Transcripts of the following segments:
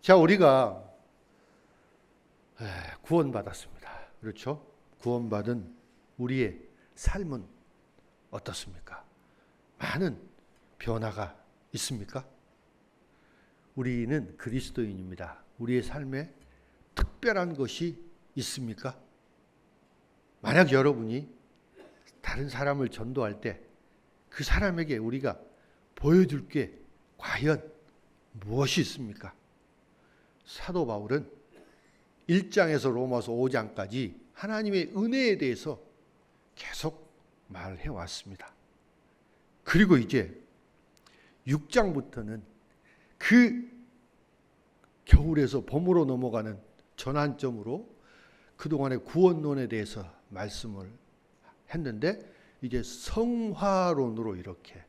자, 우리가 구원받았습니다. 그렇죠? 구원받은 우리의 삶은 어떻습니까? 많은 변화가 있습니까? 우리는 그리스도인입니다. 우리의 삶에 특별한 것이 있습니까? 만약 여러분이 다른 사람을 전도할 때 그 사람에게 우리가 보여줄 게 과연 무엇이 있습니까? 사도 바울은 1장에서 로마서 5장까지 하나님의 은혜에 대해서 계속 말해 왔습니다. 그리고 이제 6장부터는 그 겨울에서 봄으로 넘어가는 전환점으로 그동안의 구원론에 대해서 말씀을 했는데 이제 성화론으로 이렇게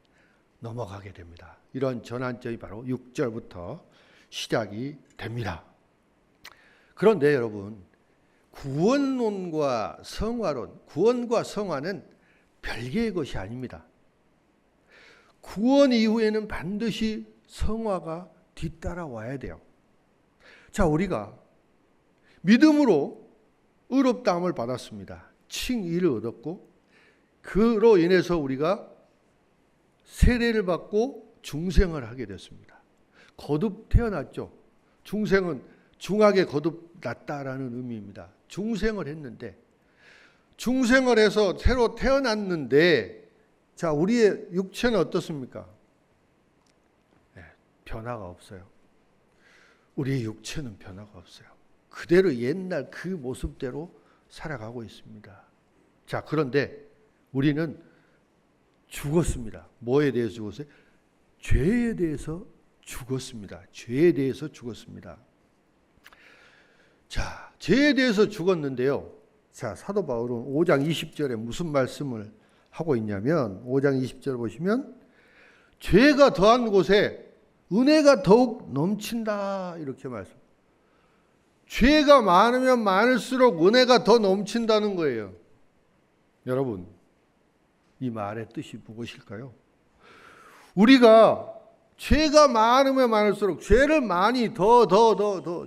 넘어가게 됩니다. 이런 전환점이 바로 6절부터 시작이 됩니다. 그런데 여러분, 구원론과 성화론, 구원과 성화는 별개의 것이 아닙니다. 구원 이후에는 반드시 성화가 뒤따라와야 돼요. 자, 우리가 믿음으로 의롭다함을 받았습니다. 칭의를 얻었고 그로 인해서 우리가 세례를 받고 중생을 하게 됐습니다. 거듭 태어났죠. 중생은 중하게 거듭났다라는 의미입니다. 중생을 했는데, 중생을 해서 새로 태어났는데, 자, 우리의 육체는 어떻습니까? 변화가 없어요. 우리의 육체는 변화가 없어요. 그대로 옛날 그 모습대로 살아가고 있습니다. 자, 그런데 우리는 죽었습니다. 뭐에 대해서 죽었어요? 죄에 대해서 죽었습니다. 죄에 대해서 죽었습니다. 자, 죄에 대해서 죽었는데요. 자, 사도 바울은 5장 20절에 무슨 말씀을 하고 있냐면 5장 20절 보시면 죄가 더한 곳에 은혜가 더욱 넘친다 이렇게 말씀. 죄가 많으면 많을수록 은혜가 더 넘친다는 거예요. 여러분, 이 말의 뜻이 무엇일까요? 우리가 죄가 많으면 많을수록 죄를 많이 더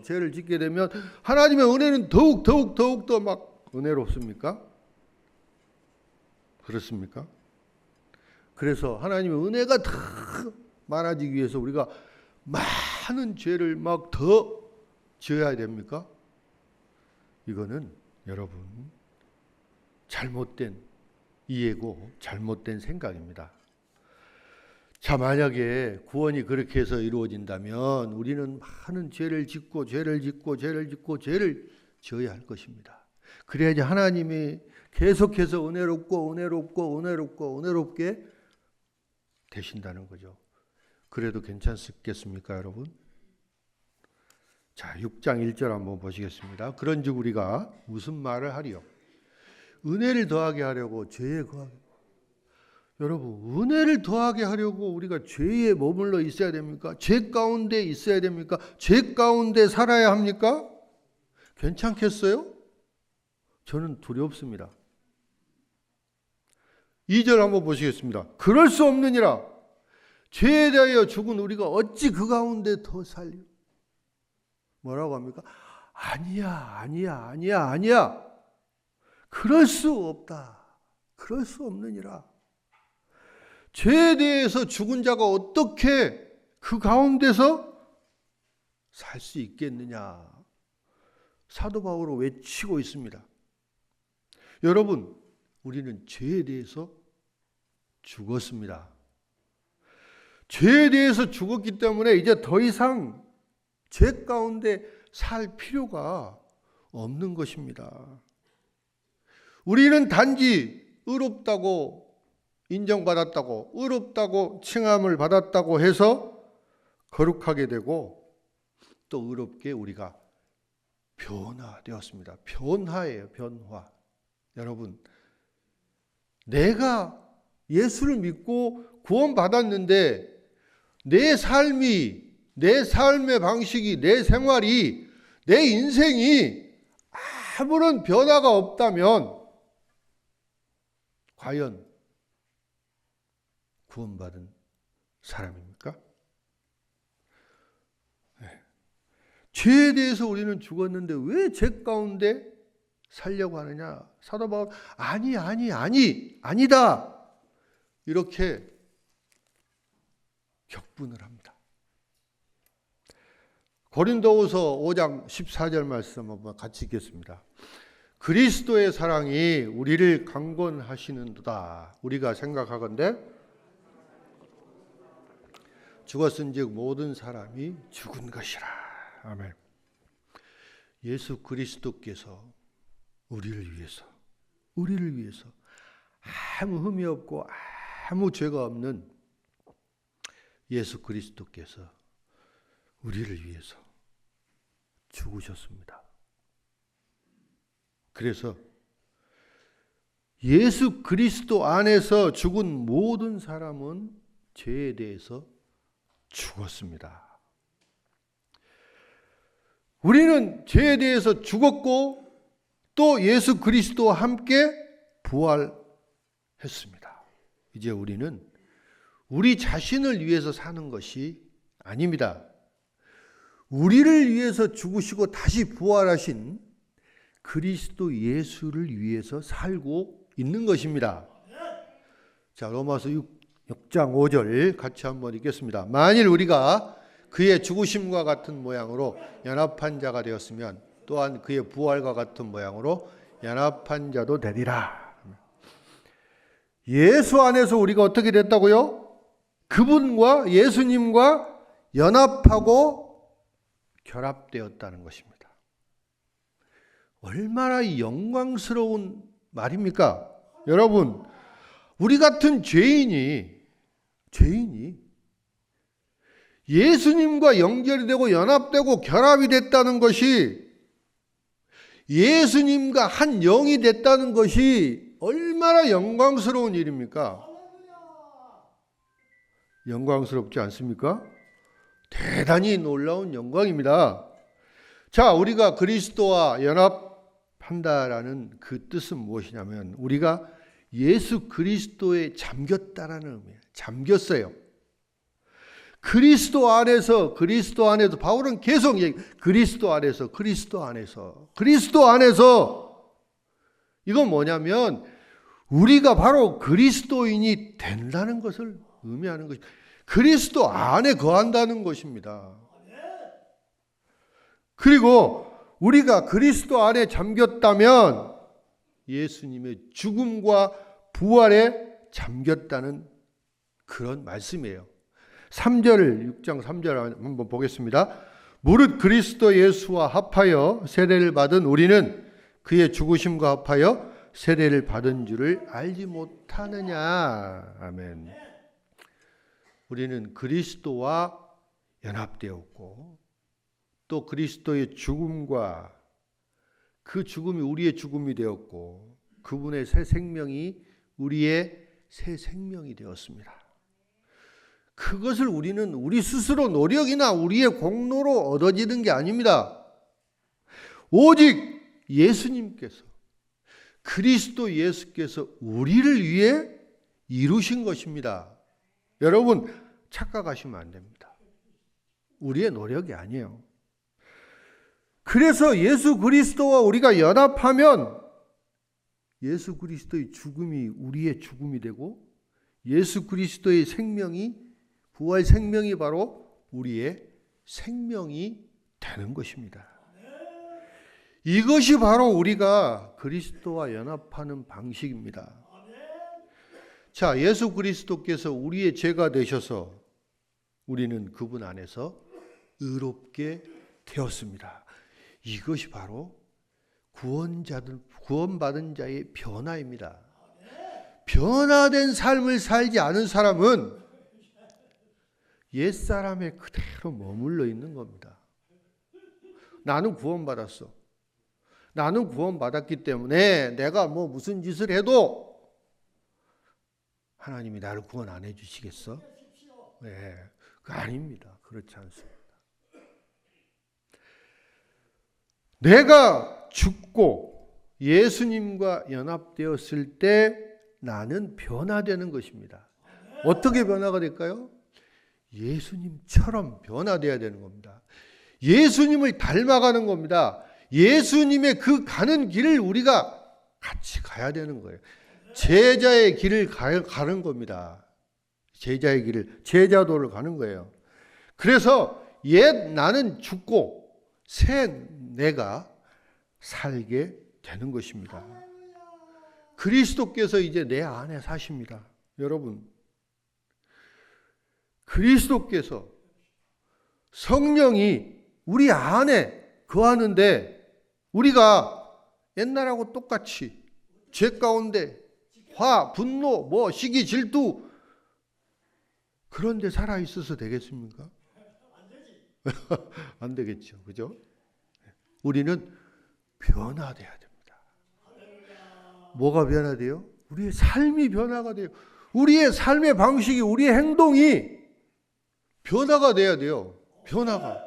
죄를 짓게 되면 하나님의 은혜는 더욱 더 막 은혜롭습니까? 그렇습니까? 그래서 하나님의 은혜가 더 많아지기 위해서 우리가 많은 죄를 막 더 지어야 됩니까? 이거는 여러분 잘못된 이해고 잘못된 생각입니다. 자, 만약에 구원이 그렇게 해서 이루어진다면 우리는 많은 죄를 짓고 죄를 지어야 할 것입니다. 그래야지 하나님이 계속해서 은혜롭게 되신다는 거죠. 그래도 괜찮겠습니까, 여러분? 자, 6장 1절 한번 보시겠습니다. 그런즉 우리가 무슨 말을 하리요? 은혜를 더하게 하려고 죄에 거하게. 여러분, 은혜를 더하게 하려고 우리가 죄에 머물러 있어야 됩니까? 죄 가운데 있어야 됩니까? 죄 가운데 살아야 합니까? 괜찮겠어요? 저는 두렵습니다. 2절 한번 보시겠습니다. 그럴 수 없느니라. 죄에 대하여 죽은 우리가 어찌 그 가운데 더 살려? 뭐라고 합니까? 아니야. 그럴 수 없다. 그럴 수 없느니라. 죄에 대해서 죽은 자가 어떻게 그 가운데서 살 수 있겠느냐? 사도 바울은 외치고 있습니다. 여러분, 우리는 죄에 대해서 죽었습니다. 죄에 대해서 죽었기 때문에 이제 더 이상 죄 가운데 살 필요가 없는 것입니다. 우리는 단지 의롭다고 인정받았다고, 의롭다고 칭함을 받았다고 해서 거룩하게 되고 또 의롭게 우리가 변화되었습니다. 변화예요, 변화. 여러분, 내가 예수를 믿고 구원받았는데 내 삶이, 내 삶의 방식이, 내 생활이, 내 인생이 아무런 변화가 없다면 과연 구원받은 사람입니까? 네. 죄에 대해서 우리는 죽었는데 왜 죄 가운데 살려고 하느냐? 사도 바울 아니다. 이렇게 격분을 합니다. 고린도후서 5장 14절 말씀 한번 같이 읽겠습니다. 그리스도의 사랑이 우리를 강권하시는도다. 우리가 생각하건대 죽었은즉 모든 사람이 죽은 것이라. 아멘. 예수 그리스도께서 우리를 위해서 아무 흠이 없고 아무 죄가 없는 예수 그리스도께서 우리를 위해서 죽으셨습니다. 그래서 예수 그리스도 안에서 죽은 모든 사람은 죄에 대해서 죽었습니다. 우리는 죄에 대해서 죽었고 또 예수 그리스도와 함께 부활했습니다. 이제 우리는 우리 자신을 위해서 사는 것이 아닙니다. 우리를 위해서 죽으시고 다시 부활하신 그리스도 예수를 위해서 살고 있는 것입니다. 자, 로마서 6장 5절 같이 한번 읽겠습니다. 만일 우리가 그의 죽으심과 같은 모양으로 연합한 자가 되었으면 또한 그의 부활과 같은 모양으로 연합한 자도 되리라. 예수 안에서 우리가 어떻게 됐다고요? 그분과 예수님과 연합하고 결합되었다는 것입니다. 얼마나 영광스러운 말입니까? 여러분, 우리 같은 죄인이 예수님과 연결이 되고 연합되고 결합이 됐다는 것이, 예수님과 한 영이 됐다는 것이 얼마나 영광스러운 일입니까? 영광스럽지 않습니까? 대단히 놀라운 영광입니다. 자, 우리가 그리스도와 연합한다라는 그 뜻은 무엇이냐면 우리가 예수 그리스도에 잠겼다라는 의미예요. 잠겼어요. 그리스도 안에서 바울은 계속 그리스도 안에서 이건 뭐냐면 우리가 바로 그리스도인이 된다는 것을 의미하는 것입니다. 그리스도 안에 거한다는 것입니다. 그리고 우리가 그리스도 안에 잠겼다면 예수님의 죽음과 부활에 잠겼다는 그런 말씀이에요. 6장 3절 한번 보겠습니다. 무릇 그리스도 예수와 합하여 세례를 받은 우리는 그의 죽으심과 합하여 세례를 받은 줄을 알지 못하느냐. 아멘. 우리는 그리스도와 연합되었고 또 그리스도의 죽음과 그 죽음이 우리의 죽음이 되었고 그분의 새 생명이 우리의 새 생명이 되었습니다. 그것을 우리는 우리 스스로 노력이나 우리의 공로로 얻어지는 게 아닙니다. 오직 예수님께서, 그리스도 예수께서 우리를 위해 이루신 것입니다. 여러분, 착각하시면 안 됩니다. 우리의 노력이 아니에요. 그래서 예수 그리스도와 우리가 연합하면 예수 그리스도의 죽음이 우리의 죽음이 되고 예수 그리스도의 생명이, 부활 생명이 바로 우리의 생명이 되는 것입니다. 이것이 바로 우리가 그리스도와 연합하는 방식입니다. 자, 예수 그리스도께서 우리의 죄가 되셔서 우리는 그분 안에서 의롭게 되었습니다. 이것이 바로 구원받은 자의 변화입니다. 변화된 삶을 살지 않은 사람은 옛사람에 그대로 머물러 있는 겁니다. 나는 구원받았어. 나는 구원받았기 때문에 내가 무슨 짓을 해도 하나님이 나를 구원 안 해주시겠어? 네, 그거 아닙니다. 그렇지 않습니다. 내가 죽고 예수님과 연합되었을 때 나는 변화되는 것입니다. 어떻게 변화가 될까요? 예수님처럼 변화되어야 되는 겁니다. 예수님을 닮아가는 겁니다. 예수님의 그 가는 길을 우리가 같이 가야 되는 거예요. 제자의 길을 가는 겁니다. 제자의 길을, 제자도를 가는 거예요. 그래서 옛 나는 죽고 새 내가 살게 되는 것입니다. 그리스도께서 이제 내 안에 사십니다. 여러분, 그리스도께서 성령이 우리 안에 거하는데 우리가 옛날하고 똑같이 죄 가운데 화, 분노, 시기, 질투 그런 데 살아 있어서 되겠습니까? 안 되겠죠. 그죠? 우리는 변화돼야 됩니다. 뭐가 변화돼요? 우리의 삶이 변화가 돼요. 우리의 삶의 방식이, 우리의 행동이 변화가 돼야 돼요. 변화가.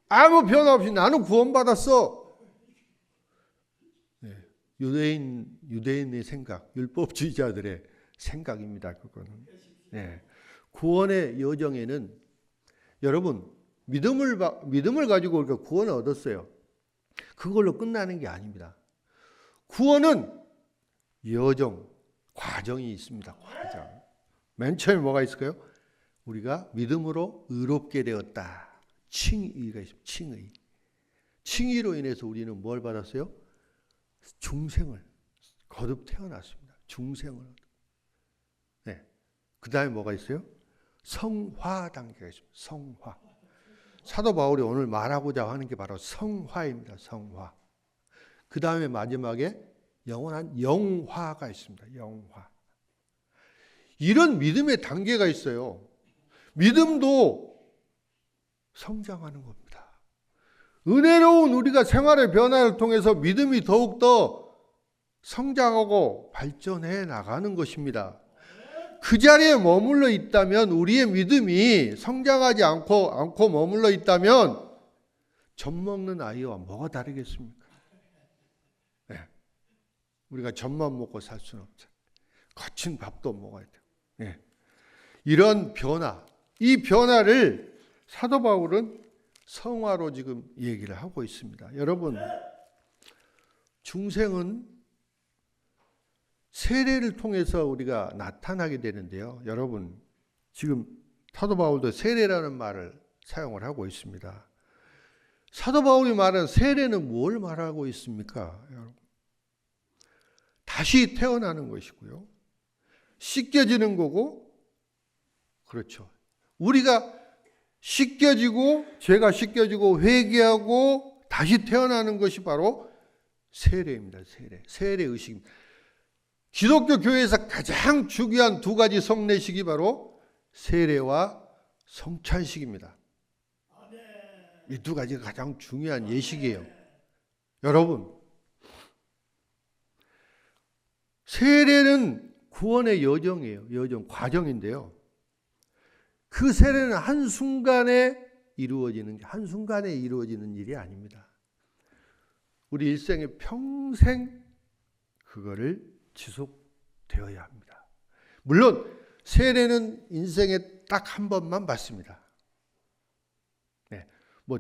아무 변화 없이 나는 구원받았어. 네. 유대인의 생각, 율법주의자들의 생각입니다. 그거는. 네. 구원의 여정에는 여러분 믿음을 가지고 우리가 구원을 얻었어요. 그걸로 끝나는 게 아닙니다. 구원은 여정, 과정이 있습니다. 과정. 맨 처음에 뭐가 있을까요? 우리가 믿음으로 의롭게 되었다. 칭의가 있습니다. 칭의. 칭의로 인해서 우리는 뭘 받았어요? 중생을 거듭 태어났습니다. 중생을. 네. 그 다음에 뭐가 있어요? 성화 단계가 있습니다. 성화. 사도 바울이 오늘 말하고자 하는 게 바로 성화입니다. 성화. 그 다음에 마지막에 영원한 영화가 있습니다. 영화. 이런 믿음의 단계가 있어요. 믿음도 성장하는 겁니다. 은혜로운 우리가 생활의 변화를 통해서 믿음이 더욱더 성장하고 발전해 나가는 것입니다. 그 자리에 머물러 있다면, 우리의 믿음이 성장하지 않고 머물러 있다면 젖 먹는 아이와 뭐가 다르겠습니까? 네. 우리가 젖만 먹고 살 수는 없죠. 거친 밥도 먹어야 돼요. 네. 이런 변화, 이 변화를 사도 바울은 성화로 지금 얘기를 하고 있습니다. 여러분, 중생은 세례를 통해서 우리가 나타나게 되는데요. 여러분, 지금 사도 바울도 세례라는 말을 사용을 하고 있습니다. 사도 바울이 말한 세례는 뭘 말하고 있습니까? 여러분, 다시 태어나는 것이고요. 씻겨지는 거고, 그렇죠. 우리가 씻겨지고, 죄가 씻겨지고 회개하고 다시 태어나는 것이 바로 세례입니다. 세례의식입니다. 기독교 교회에서 가장 중요한 두 가지 성례식이 바로 세례와 성찬식입니다. 이 두 가지가 가장 중요한 예식이에요. 여러분, 세례는 구원의 여정이에요. 여정, 과정인데요. 그 세례는 한순간에 이루어지는 일이 아닙니다. 우리 일생의 평생 그거를 지속되어야 합니다. 물론 세례는 인생에 딱 한 번만 받습니다. 네.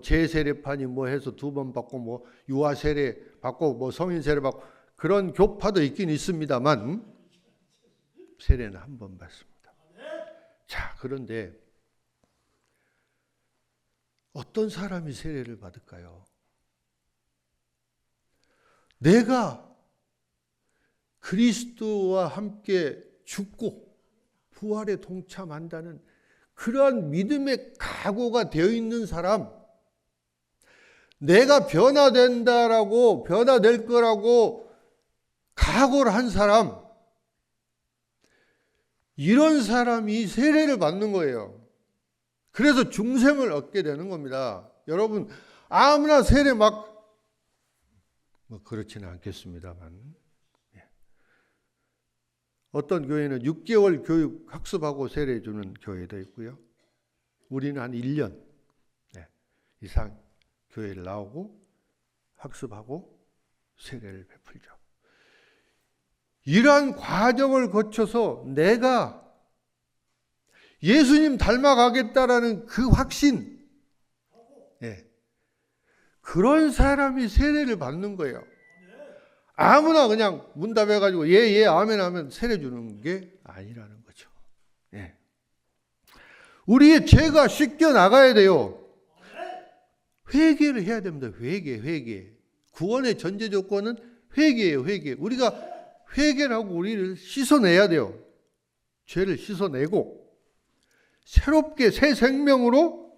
제세례판이 해서 2번 받고 유아 세례 받고 성인 세례 받고 그런 교파도 있긴 있습니다만 세례는 한 번 받습니다. 자, 그런데 어떤 사람이 세례를 받을까요? 내가 그리스도와 함께 죽고 부활에 동참한다는 그러한 믿음의 각오가 되어 있는 사람, 내가 변화될 거라고 각오를 한 사람, 이런 사람이 세례를 받는 거예요. 그래서 중생을 얻게 되는 겁니다. 여러분, 아무나 세례 그렇지는 않겠습니다만, 어떤 교회는 6개월 교육 학습하고 세례 주는 교회도 있고요. 우리는 한 1년 이상 교회를 나오고 학습하고 세례를 베풀죠. 이러한 과정을 거쳐서 내가 예수님 닮아가겠다라는 그 확신, 예. 그런 사람이 세례를 받는 거예요. 아무나 그냥 문답해가지고 예, 아멘 하면 세례 주는 게 아니라는 거죠. 예. 우리의 죄가 씻겨 나가야 돼요. 회개를 해야 됩니다. 회개. 구원의 전제 조건은 회개예요. 회개. 우리가 회개를 하고 우리를 씻어내야 돼요. 죄를 씻어내고 새롭게 새 생명으로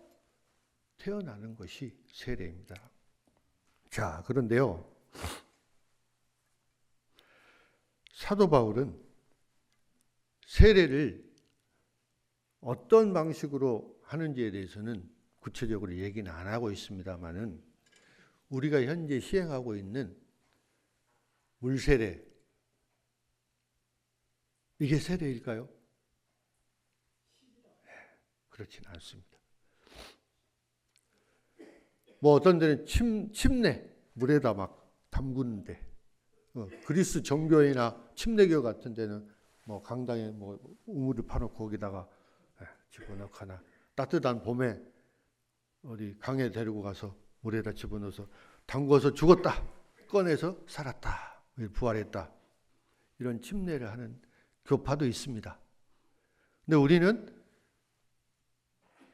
태어나는 것이 세례입니다. 자, 그런데요. 사도 바울은 세례를 어떤 방식으로 하는지에 대해서는 구체적으로 얘기는 안 하고 있습니다만은 우리가 현재 시행하고 있는 물세례, 이게 세례일까요? 그렇진 않습니다. 뭐 어떤 데는 침례, 물에다 막 담그는데, 그리스 정교회나 침례교 같은 데는 뭐 강당에 뭐 우물을 파놓고 거기다가 집어넣거나, 따뜻한 봄에 어디 강에 데리고 가서 물에다 집어넣어서 담궈서 죽었다, 꺼내서 살았다, 부활했다, 이런 침례를 하는 교파도 있습니다. 근데 우리는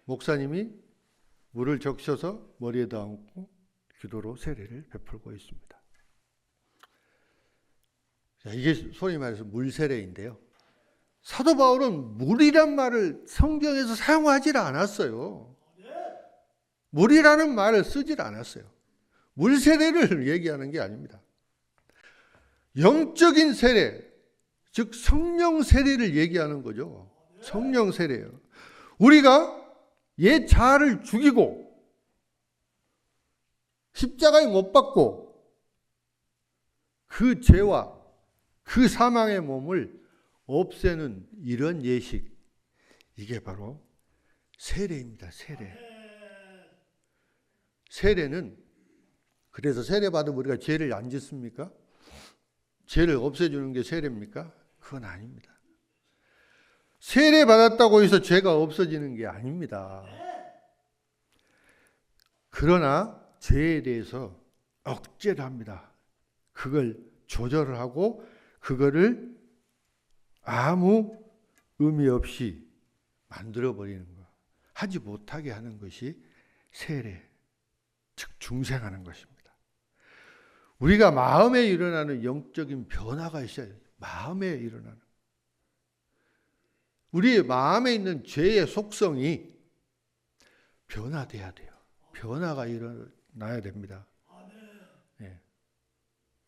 목사님이 물을 적셔서 머리에다 얹고 기도로 세례를 베풀고 있습니다. 자, 이게 소위 말해서 물세례인데요. 사도 바울은 물이란 말을 성경에서 사용하지 않았어요. 물이라는 말을 쓰질 않았어요. 물세례를 얘기하는 게 아닙니다. 영적인 세례, 즉 성령 세례를 얘기하는 거죠. 성령 세례예요. 우리가 옛 자아를 죽이고 십자가에 못 박고 그 죄와 그 사망의 몸을 없애는 이런 예식, 이게 바로 세례입니다. 세례는, 그래서 세례 받으면 우리가 죄를 안 짓습니까? 죄를 없애주는 게 세례입니까? 그건 아닙니다. 세례 받았다고 해서 죄가 없어지는 게 아닙니다. 그러나 죄에 대해서 억제를 합니다. 그걸 조절을 하고 그거를 아무 의미 없이 만들어버리는 것, 하지 못하게 하는 것이 세례, 즉 중생하는 것입니다. 우리가 마음에 일어나는 영적인 변화가 있어야 돼요. 마음에 일어나는, 우리의 마음에 있는 죄의 속성이 변화돼야 돼요. 변화가 일어나야 됩니다. 네.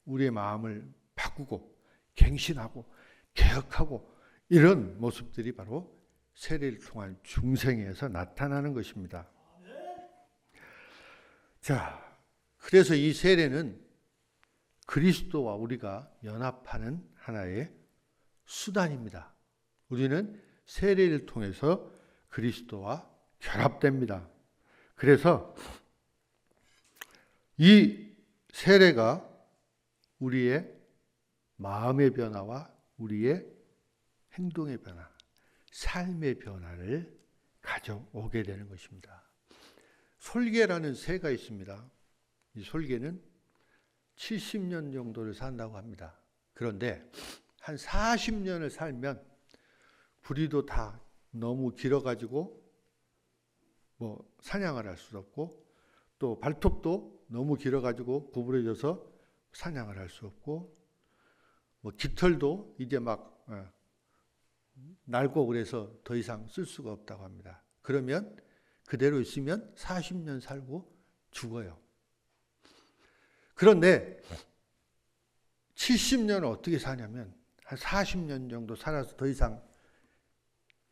우리의 마음을 바꾸고 갱신하고 개혁하고 이런 모습들이 바로 세례를 통한 중생에서 나타나는 것입니다. 자, 그래서 이 세례는 그리스도와 우리가 연합하는 하나의 수단입니다. 우리는 세례를 통해서 그리스도와 결합됩니다. 그래서 이 세례가 우리의 마음의 변화와 우리의 행동의 변화, 삶의 변화를 가져오게 되는 것입니다. 솔개라는 새가 있습니다. 이 솔개는 70년 정도를 산다고 합니다. 그런데 한 40년을 살면 부리도 다 너무 길어가지고 뭐 사냥을 할 수 없고, 또 발톱도 너무 길어가지고 구부러져서 사냥을 할 수 없고, 뭐 깃털도 이제 막 낡고 그래서 더 이상 쓸 수가 없다고 합니다. 그러면 그대로 있으면 40년 살고 죽어요. 그런데 70년을 어떻게 사냐면 한 40년 정도 살아서 더 이상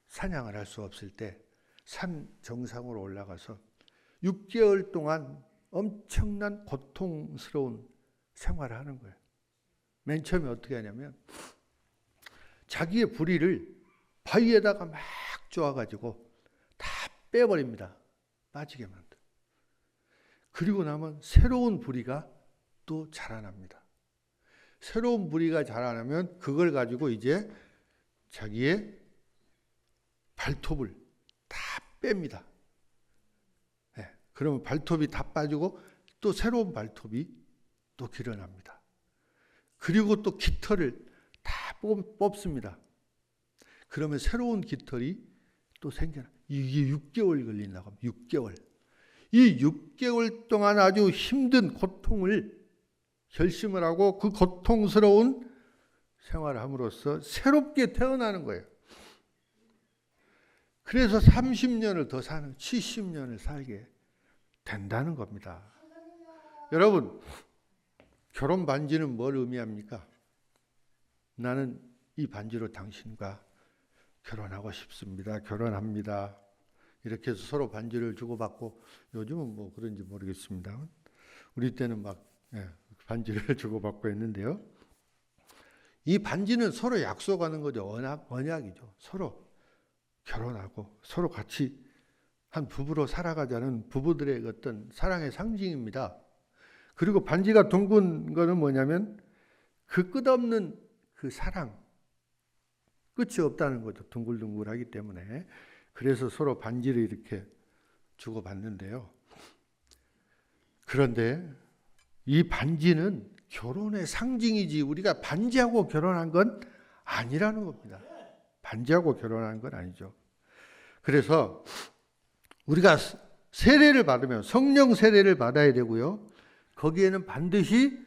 사냥을 할 수 없을 때 산 정상으로 올라가서 6개월 동안 엄청난 고통스러운 생활을 하는 거예요. 맨 처음에 어떻게 하냐면 자기의 부리를 바위에다가 막 쪼아가지고 다 빼버립니다. 빠지게 만들어. 그리고 나면 새로운 부리가 또 자라납니다. 새로운 부리가 자라나면 그걸 가지고 이제 자기의 발톱을 다 뺍니다. 네. 그러면 발톱이 다 빠지고 또 새로운 발톱이 또 길어납니다. 그리고 또 깃털을 다 뽑습니다. 그러면 새로운 깃털이 또 생겨나. 이게 6개월 걸린다고 합니다. 6개월. 이 6개월 동안 아주 힘든 고통을 결심을 하고 그 고통스러운 생활을 함으로써 새롭게 태어나는 거예요. 그래서 30년을 더 사는 70년을 살게 된다는 겁니다. 여러분, 결혼 반지는 뭘 의미합니까? 나는 이 반지로 당신과 결혼하고 싶습니다. 결혼합니다. 이렇게 해서 서로 반지를 주고받고, 요즘은 뭐 그런지 모르겠습니다. 우리 때는 막 반지를 주고받고 했는데요. 이 반지는 서로 약속하는 거죠. 언약이죠. 서로 결혼하고 서로 같이 한 부부로 살아가자는 부부들의 어떤 사랑의 상징입니다. 그리고 반지가 둥근 거는 뭐냐면 그 끝없는 그 사랑, 끝이 없다는 거죠. 둥글둥글하기 때문에. 그래서 서로 반지를 이렇게 주고받는데요. 그런데 이 반지는 결혼의 상징이지 우리가 반지하고 결혼한 건 아니라는 겁니다. 반지하고 결혼한 건 아니죠. 그래서 우리가 세례를 받으면 성령 세례를 받아야 되고요. 거기에는 반드시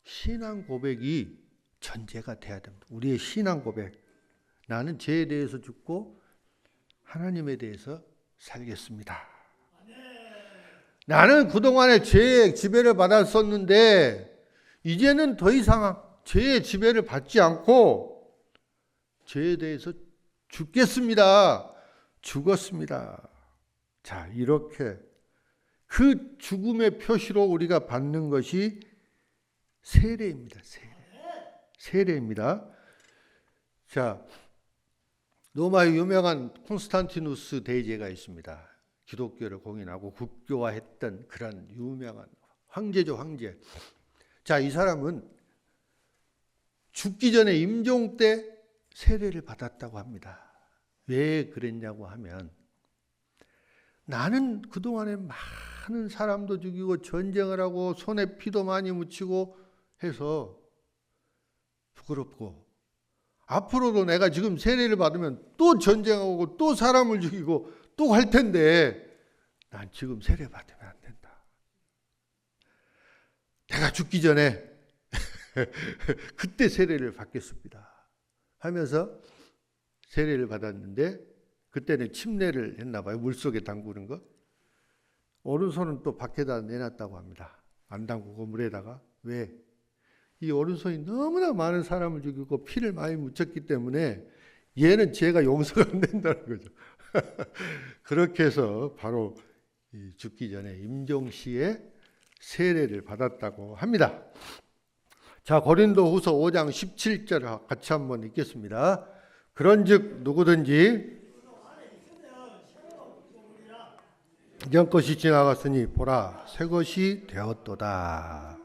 신앙 고백이 전제가 돼야 됩니다. 우리의 신앙 고백. 나는 죄에 대해서 죽고 하나님에 대해서 살겠습니다. 나는 그동안에 죄의 지배를 받았었는데 이제는 더 이상 죄의 지배를 받지 않고 죄에 대해서 죽겠습니다. 죽었습니다. 자, 이렇게 그 죽음의 표시로 우리가 받는 것이 세례입니다. 세례입니다. 자, 로마의 유명한 콘스탄티누스 대제가 있습니다. 기독교를 공인하고 국교화했던 그런 유명한 황제죠, 황제. 자, 이 사람은 죽기 전에 임종 때 세례를 받았다고 합니다. 왜 그랬냐고 하면 나는 그동안에 많은 사람도 죽이고 전쟁을 하고 손에 피도 많이 묻히고 해서 부끄럽고 앞으로도 내가 지금 세례를 받으면 또 전쟁하고 또 사람을 죽이고 또 할 텐데 난 지금 세례 받으면 안 된다. 내가 죽기 전에 그때 세례를 받겠습니다 하면서 세례를 받았는데 그때는 침례를 했나 봐요. 물속에 담그는 거. 오른손은 또 밖에다 내놨다고 합니다. 안 담그고 물에다가. 왜? 이 오른손이 너무나 많은 사람을 죽이고 피를 많이 묻혔기 때문에 얘는 죄가 용서가 안 된다는 거죠. 그렇게 해서 바로 죽기 전에 임종시에 세례를 받았다고 합니다. 자, 고린도후서 5장 17절 같이 한번 읽겠습니다. 그런즉 누구든지 이전 것이 지나갔으니 보라 새 것이 되었도다.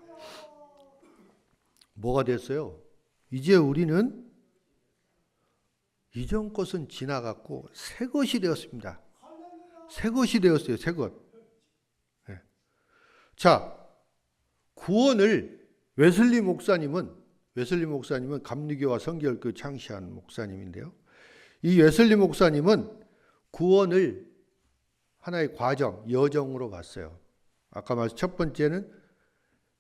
뭐가 됐어요? 이제 우리는 이전 것은 지나갔고 새 것이 되었습니다. 새 것이 되었어요. 새 것. 네. 자, 구원을 웨슬리 목사님은 감리교와 성결교 창시한 목사님인데요. 이 웨슬리 목사님은 구원을 하나의 과정, 여정으로 봤어요. 아까 말씀 첫 번째는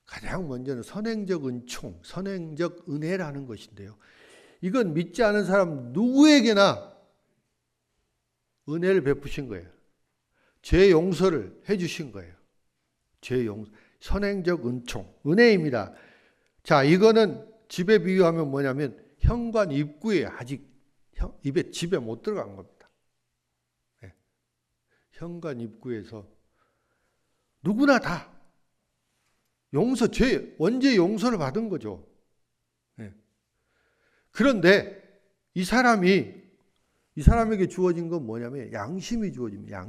가장 먼저는 선행적 은총, 선행적 은혜라는 것인데요. 이건 믿지 않은 사람 누구에게나 은혜를 베푸신 거예요. 죄 용서를 해주신 거예요. 죄 용서, 선행적 은총, 은혜입니다. 자, 이거는 집에 비유하면 뭐냐면 현관 입구에 아직 집에 못 들어간 겁니다. 네. 현관 입구에서 누구나 다 원죄 용서를 받은 거죠. 네. 그런데 이 사람에게 주어진 건 뭐냐면 양심이 주어집니다.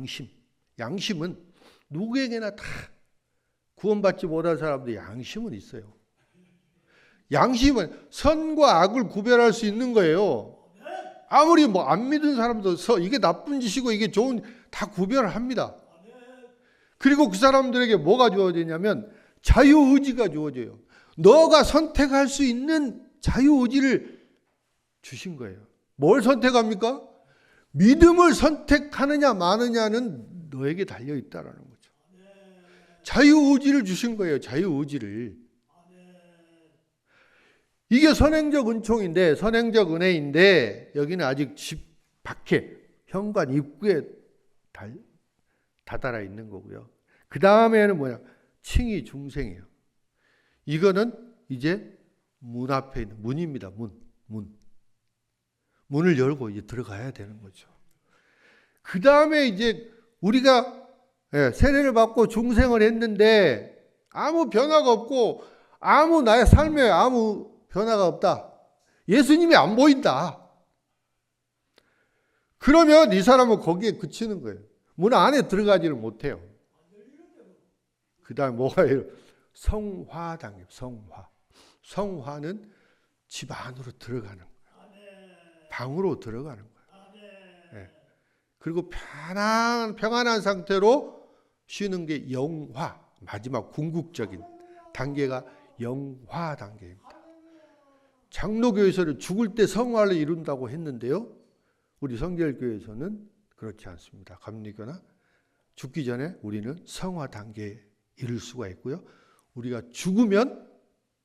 양심은 누구에게나 다 구원받지 못한 사람도 양심은 있어요. 양심은 선과 악을 구별할 수 있는 거예요. 아무리 안 믿은 사람도 이게 나쁜 짓이고 이게 좋은 다 구별을 합니다. 그리고 그 사람들에게 뭐가 주어지냐면 자유의지가 주어져요. 너가 선택할 수 있는 자유의지를 주신 거예요. 뭘 선택합니까? 믿음을 선택하느냐 마느냐는 너에게 달려있다라는 거죠. 자유의지를 주신 거예요. 자유의지를. 이게 선행적 은총인데, 선행적 은혜인데, 여기는 아직 집 밖에 현관 입구에 다다라 있는 거고요. 그 다음에는 뭐냐? 칭의 중생이에요. 이거는 이제 문 앞에 있는 문입니다. 문을 열고 이제 들어가야 되는 거죠. 그 다음에 이제 우리가 세례를 받고 중생을 했는데 아무 변화가 없고 나의 삶에 아무 변화가 없다. 예수님이 안 보인다. 그러면 이 사람은 거기에 그치는 거예요. 문 안에 들어가지를 못해요. 그 다음에 뭐가 해요? 성화당해요. 성화는 집 안으로 들어가는 거예요. 방으로 들어가는 거예요. 네. 그리고 평안한 상태로 쉬는 게 영화, 마지막 궁극적인 단계가 영화 단계입니다. 장로교에서는 죽을 때 성화를 이룬다고 했는데요. 우리 성결교에서는 그렇지 않습니다. 감리교나 죽기 전에 우리는 성화 단계에 이를 수가 있고요. 우리가 죽으면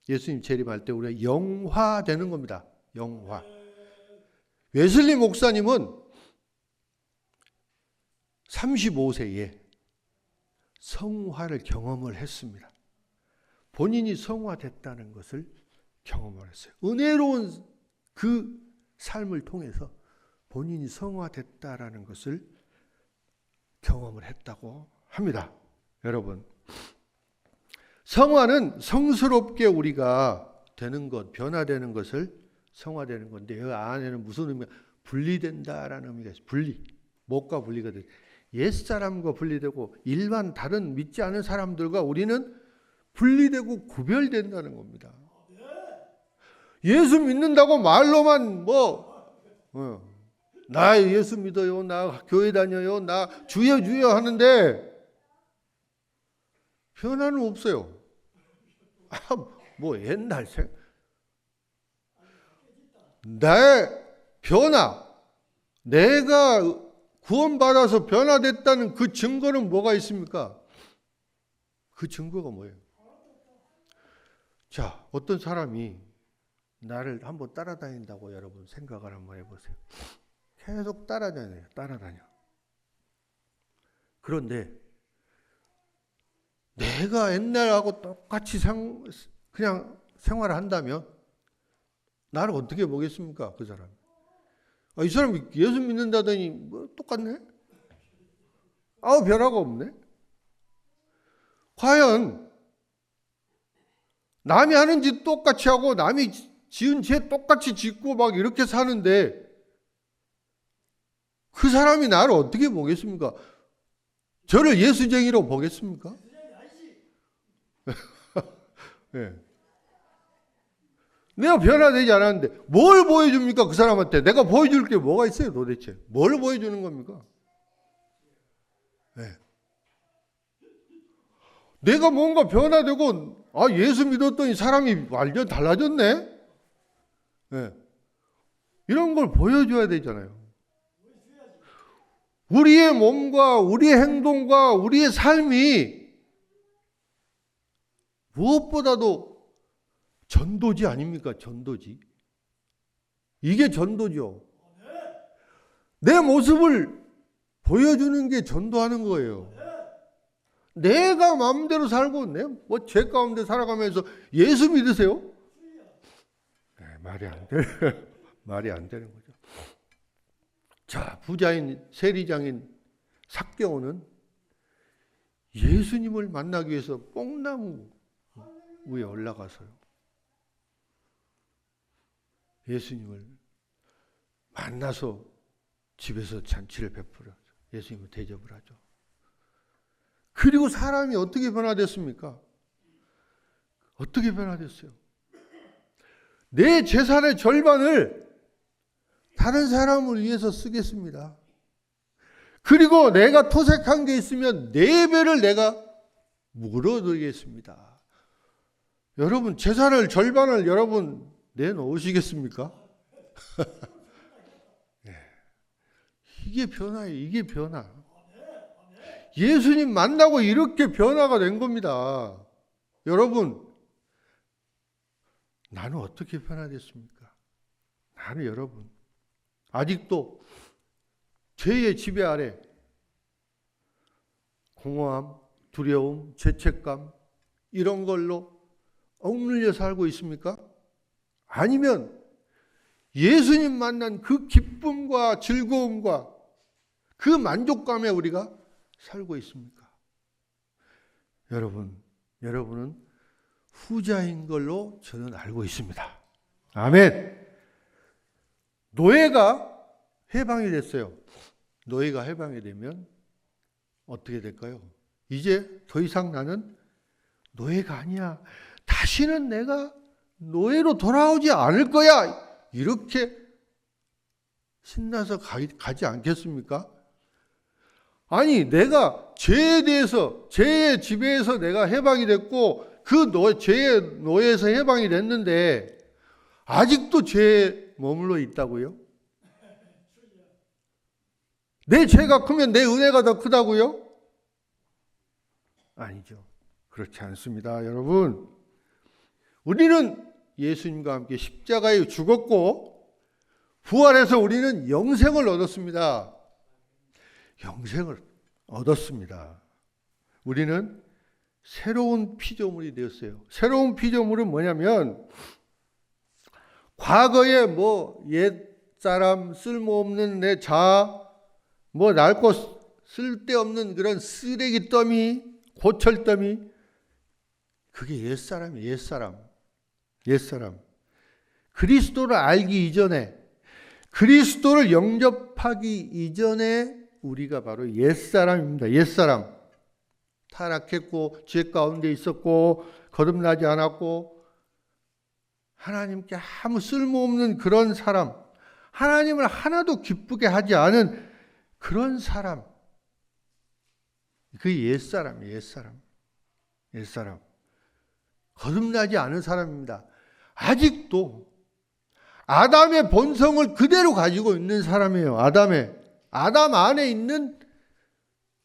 예수님 재림할 때 우리가 영화되는 겁니다. 영화. 웨슬리 목사님은 35세에 성화를 경험을 했습니다. 본인이 성화됐다는 것을 경험을 했어요. 은혜로운 그 삶을 통해서 본인이 성화됐다라는 것을 경험을 했다고 합니다. 여러분, 성화는 성스럽게 우리가 되는 것, 변화되는 것을 성화되는 건데, 그 안에는 무슨 의미가? 분리된다라는 의미가 있어요. 뭐가 분리가 돼? 옛사람과 분리되고 일반 다른 믿지 않은 사람들과 우리는 분리되고 구별된다는 겁니다. 예수 믿는다고 말로만 나 예수 믿어요, 나 교회 다녀요, 나 주여 주여 하는데 변화는 없어요. 옛날 나의 변화, 내가 구원받아서 변화됐다는 그 증거는 뭐가 있습니까? 그 증거가 뭐예요? 자, 어떤 사람이 나를 한번 따라다닌다고 여러분 생각을 한번 해보세요. 계속 따라다녀요. 그런데 내가 옛날하고 똑같이 그냥 생활을 한다면 나를 어떻게 보겠습니까? 그 사람. 이 사람이 예수 믿는다더니 똑같네? 변화가 없네? 과연 남이 하는 짓 똑같이 하고 남이 지은 죄 똑같이 짓고 막 이렇게 사는데 그 사람이 나를 어떻게 보겠습니까? 저를 예수쟁이로 보겠습니까? 네. 내가 변화되지 않았는데 뭘 보여줍니까? 그 사람한테 내가 보여줄 게 뭐가 있어요 도대체? 뭘 보여주는 겁니까? 네. 내가 뭔가 변화되고 예수 믿었더니 사람이 완전 달라졌네? 네. 이런 걸 보여줘야 되잖아요. 우리의 몸과 우리의 행동과 우리의 삶이 무엇보다도 전도지 아닙니까? 전도지. 이게 전도죠. 내 모습을 보여주는 게 전도하는 거예요. 내가 마음대로 살고 죄 가운데 살아가면서 예수 믿으세요? 말이 안 되는 거죠. 자, 부자인 세리장인 삭개오는 예수님을 만나기 위해서 뽕나무 위에 올라가서요. 예수님을 만나서 집에서 잔치를 베풀어 예수님을 대접을 하죠. 그리고 사람이 어떻게 변화됐습니까? 어떻게 변화됐어요? 내 재산의 절반을 다른 사람을 위해서 쓰겠습니다. 그리고 내가 토색한 게 있으면 4배를 내가 물어드리겠습니다. 여러분, 재산을 절반을 여러분 내놓으시겠습니까? 네. 이게 변화예요. 이게 변화. 예수님 만나고 이렇게 변화가 된 겁니다. 여러분, 나는 어떻게 변화됐습니까? 나는 여러분, 아직도 죄의 지배 아래 공허함, 두려움, 죄책감 이런 걸로 억눌려 살고 있습니까? 아니면 예수님 만난 그 기쁨과 즐거움과 그 만족감에 우리가 살고 있습니까? 여러분은 후자인 걸로 저는 알고 있습니다. 아멘. 노예가 해방이 됐어요. 노예가 해방이 되면 어떻게 될까요? 이제 더 이상 나는 노예가 아니야. 다시는 내가 노예로 돌아오지 않을 거야. 이렇게 신나서 가지 않겠습니까? 아니, 내가 죄에 대해서, 죄의 지배에서 내가 해방이 됐고, 그 죄의 노예에서 해방이 됐는데, 아직도 죄에 머물러 있다고요? 내 죄가 크면 내 은혜가 더 크다고요? 아니죠. 그렇지 않습니다, 여러분. 우리는 예수님과 함께 십자가에 죽었고, 부활해서 우리는 영생을 얻었습니다. 영생을 얻었습니다. 우리는 새로운 피조물이 되었어요. 새로운 피조물은 뭐냐면 과거에 옛사람, 쓸모없는 내 자아, 낡고 쓸데없는 그런 쓰레기 더미, 고철 더미, 그게 옛사람이에요. 옛사람. 그리스도를 알기 이전에, 그리스도를 영접하기 이전에 우리가 바로 옛사람입니다. 옛사람. 타락했고 죄 가운데 있었고 거듭나지 않았고 하나님께 아무 쓸모없는 그런 사람, 하나님을 하나도 기쁘게 하지 않은 그런 사람, 그 옛사람이에요. 옛사람. 거듭나지 않은 사람입니다. 아직도 아담의 본성을 그대로 가지고 있는 사람이에요. 아담 안에 있는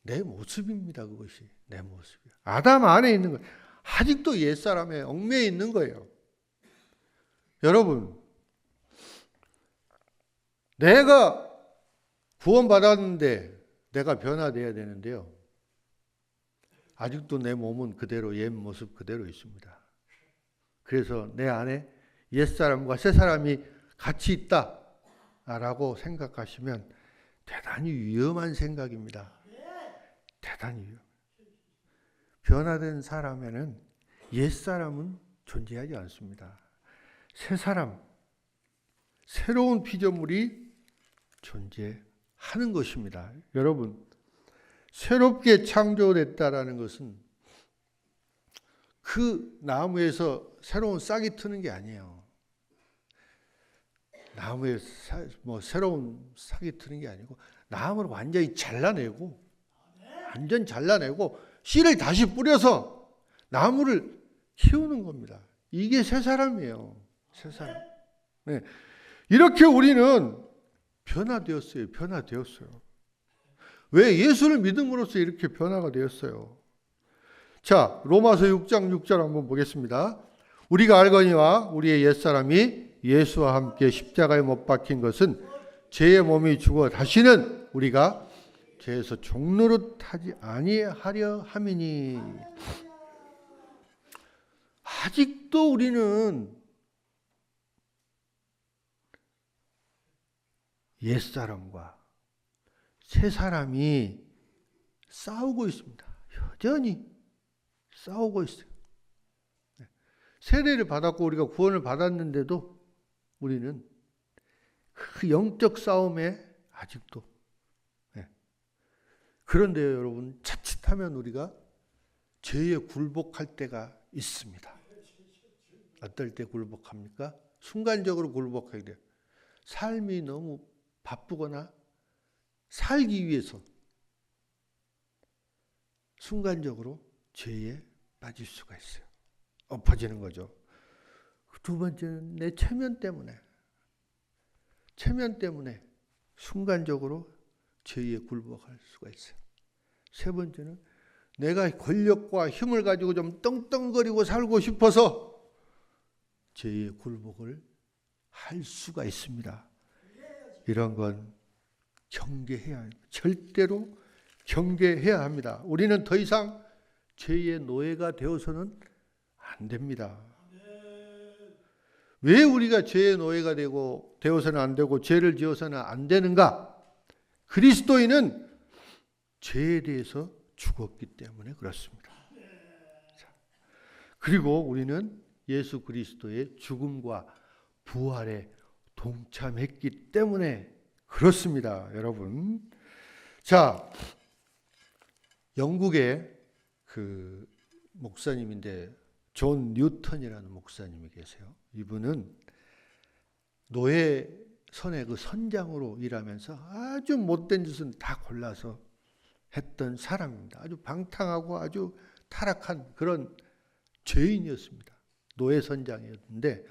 내 모습입니다. 그것이 내 모습이에요. 아담 안에 있는 거예요. 아직도 옛사람에 얽매여 있는 거예요. 여러분, 내가 구원받았는데 내가 변화되어야 되는데요. 아직도 내 몸은 그대로 옛 모습 그대로 있습니다. 그래서 내 안에 옛사람과 새사람이 같이 있다라고 생각하시면 대단히 위험한 생각입니다. 대단히 위험. 변화된 사람에는 옛사람은 존재하지 않습니다. 새사람, 새로운 피조물이 존재하는 것입니다. 여러분, 새롭게 창조됐다라는 것은 그 나무에서 새로운 싹이 트는 게 아니에요. 나무에 새로운 싹이 트는 게 아니고 나무를 완전 잘라내고 씨를 다시 뿌려서 나무를 키우는 겁니다. 이게 새 사람이에요. 새 사람. 네. 이렇게 우리는 변화되었어요. 왜? 예수를 믿음으로써 이렇게 변화가 되었어요. 자, 로마서 6장 6절 한번 보겠습니다. 우리가 알거니와 우리의 옛사람이 예수와 함께 십자가에 못 박힌 것은 죄의 몸이 죽어 다시는 우리가 죄에서 종노릇하지 아니하려 함이니. 아직도 우리는 옛사람과 새사람이 싸우고 있습니다. 여전히 싸우고 있어요. 세례를 받았고 우리가 구원을 받았는데도 우리는 그 영적 싸움에 아직도. 그런데요, 여러분, 자칫하면 우리가 죄에 굴복할 때가 있습니다. 어떨 때 굴복합니까? 순간적으로 굴복하게 돼요. 삶이 너무 바쁘거나 살기 위해서 순간적으로 죄에 빠질 수가 있어요. 엎어지는 거죠. 두 번째는 내 체면 때문에 순간적으로 죄에 굴복할 수가 있어요. 세 번째는 내가 권력과 힘을 가지고 좀 떵떵거리고 살고 싶어서 죄에 굴복을 할 수가 있습니다. 이런 건 경계해야 합니다. 절대로 경계해야 합니다. 우리는 더 이상 죄의 노예가 되어서는 안 됩니다. 왜 우리가 죄의 노예가 되어서는 안 되고 죄를 지어서는 안 되는가? 그리스도인은 죄에 대해서 죽었기 때문에 그렇습니다. 그리고 우리는 예수 그리스도의 죽음과 부활에 동참했기 때문에 그렇습니다, 여러분. 자, 영국의 그 목사님인데 존 뉴턴이라는 목사님이 계세요. 이분은 노예선의 그 선장으로 일하면서 아주 못된 짓은 다 골라서 했던 사람입니다. 아주 방탕하고 아주 타락한 그런 죄인이었습니다. 노예선장이었는데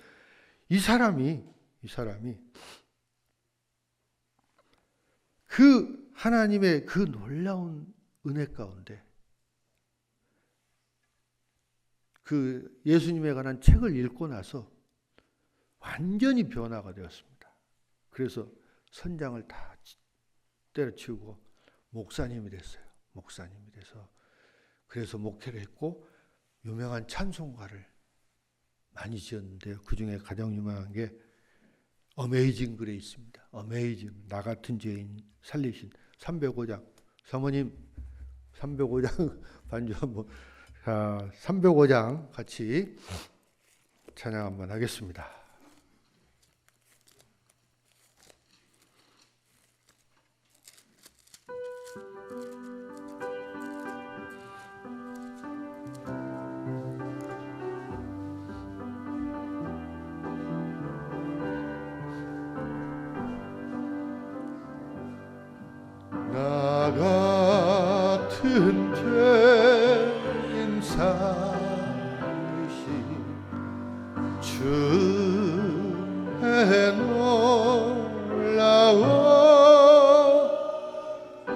이 사람이 그 하나님의 그 놀라운 은혜 가운데 그 예수님에 관한 책을 읽고 나서 완전히 변화가 되었습니다. 그래서 선장을 다 때려치우고 목사님이 됐어요. 목사님이 돼서 그래서 목회를 했고 유명한 찬송가를 많이 지었는데요. 그 중에 가장 유명한 게 어메이징 그레이스입니다. 어메이징, 나 같은 죄인 살리신 305장. 사모님 305장 반주 한번. 자, 305장 같이 찬양 한번 하겠습니다. 나 같은 죄인 살리신 주의 놀라워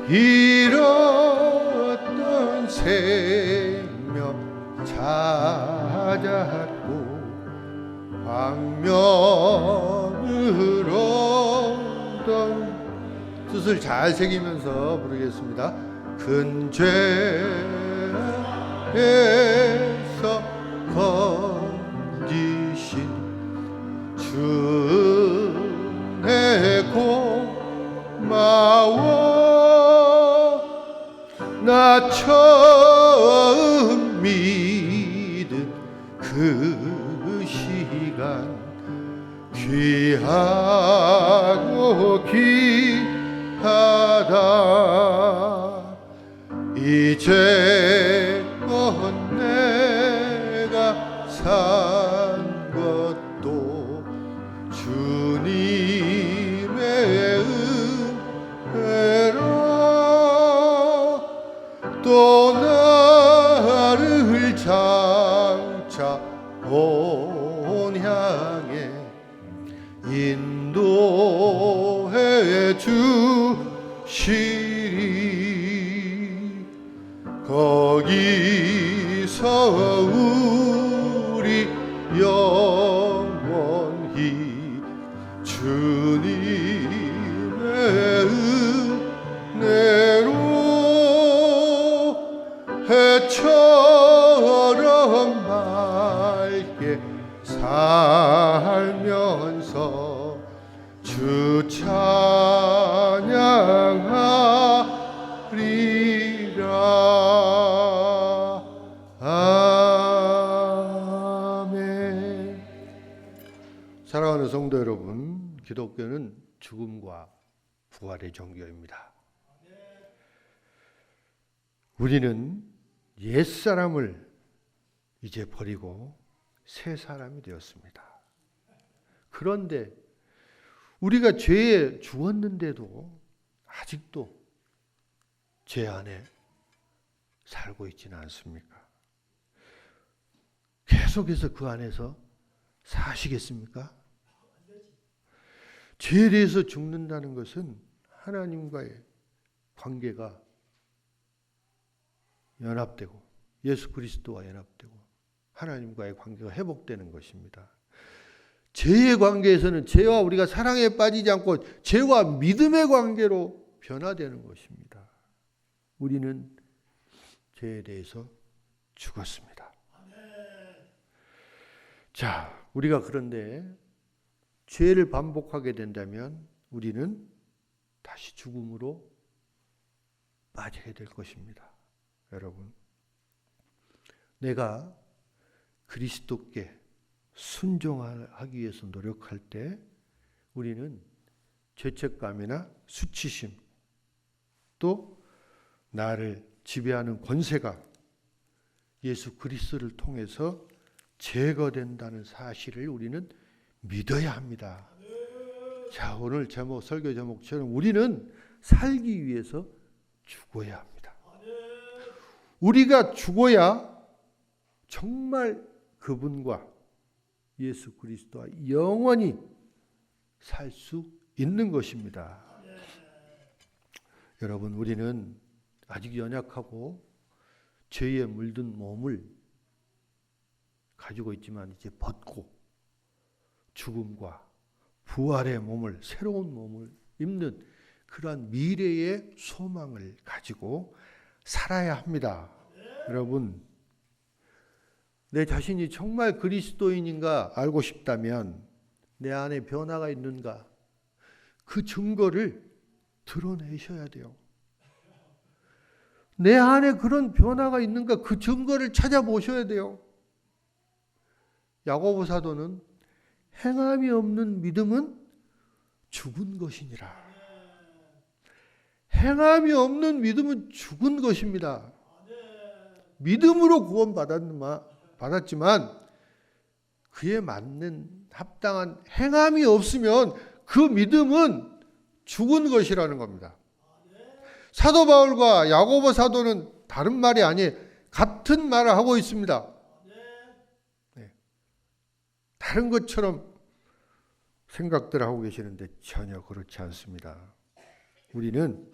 잃었던 생명 찾았고 광명으로 뜻을 잘 새기면서 부르겠습니다. 큰 죄에서 건지신 주의 고마워 나 처음 믿은 그 시간 귀하고 귀하다 이제껏 내가 산 것도 주님의 은혜라 또 나를 장차 본향에 인도해 주시리 거기서 우리 영원히 주님의 은혜로 해처럼 맑게 살면서 주 찬양하리라. 아멘. 사랑하는 성도 여러분, 기독교는 죽음과 부활의 종교입니다. 우리는 옛사람을 이제 버리고 새 사람이 되었습니다. 그런데 우리가 죄에 죽었는데도 아직도 죄 안에 살고 있지는 않습니까? 계속해서 그 안에서 사시겠습니까? 죄에 대해서 죽는다는 것은 하나님과의 관계가 연합되고 예수 그리스도와 연합되고 하나님과의 관계가 회복되는 것입니다. 죄의 관계에서는 죄와 우리가 사랑에 빠지지 않고 죄와 믿음의 관계로 변화되는 것입니다. 우리는 죄에 대해서 죽었습니다. 자, 우리가 그런데 죄를 반복하게 된다면 우리는 다시 죽음으로 빠지게 될 것입니다. 여러분, 내가 그리스도께 순종하기 위해서 노력할 때 우리는 죄책감이나 수치심 또 나를 지배하는 권세가 예수 그리스도를 통해서 제거된다는 사실을 우리는 믿어야 합니다. 자, 오늘 제목, 설교 제목처럼 우리는 살기 위해서 죽어야 합니다. 우리가 죽어야 정말 그분과 예수 그리스도와 영원히 살 수 있는 것입니다. 여러분, 우리는 아직 연약하고 죄에 물든 몸을 가지고 있지만 이제 벗고 죽음과 부활의 몸을, 새로운 몸을 입는 그러한 미래의 소망을 가지고 살아야 합니다. 여러분, 내 자신이 정말 그리스도인인가 알고 싶다면 내 안에 변화가 있는가 그 증거를 드러내셔야 돼요. 내 안에 그런 변화가 있는가 그 증거를 찾아보셔야 돼요. 야고보 사도는 행함이 없는 믿음은 죽은 것이니라. 행함이 없는 믿음은 죽은 것입니다. 믿음으로 구원받았지만 그에 맞는 합당한 행함이 없으면 그 믿음은 죽은 것이라는 겁니다. 사도 바울과 야고보 사도는 다른 말이 아니에요. 같은 말을 하고 있습니다. 네. 다른 것처럼 생각들 하고 계시는데 전혀 그렇지 않습니다. 우리는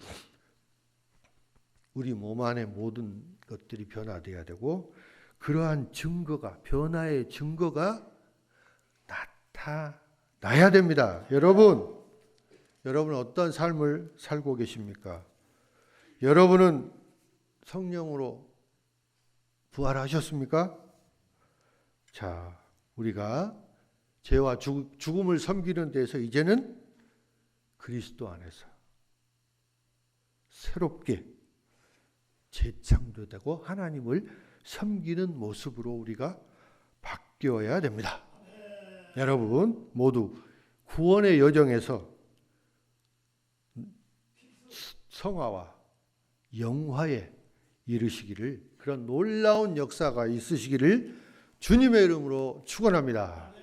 우리 몸 안의 모든 것들이 변화되어야 되고 그러한 증거가, 변화의 증거가 나타나야 됩니다. 여러분 어떤 삶을 살고 계십니까? 여러분은 성령으로 부활하셨습니까? 자, 우리가 죄와 죽음을 섬기는 데서 이제는 그리스도 안에서 새롭게 재창조되고 하나님을 섬기는 모습으로 우리가 바뀌어야 됩니다. 여러분 모두 구원의 여정에서 성화와 영화에 이르시기를, 그런 놀라운 역사가 있으시기를 주님의 이름으로 축원합니다.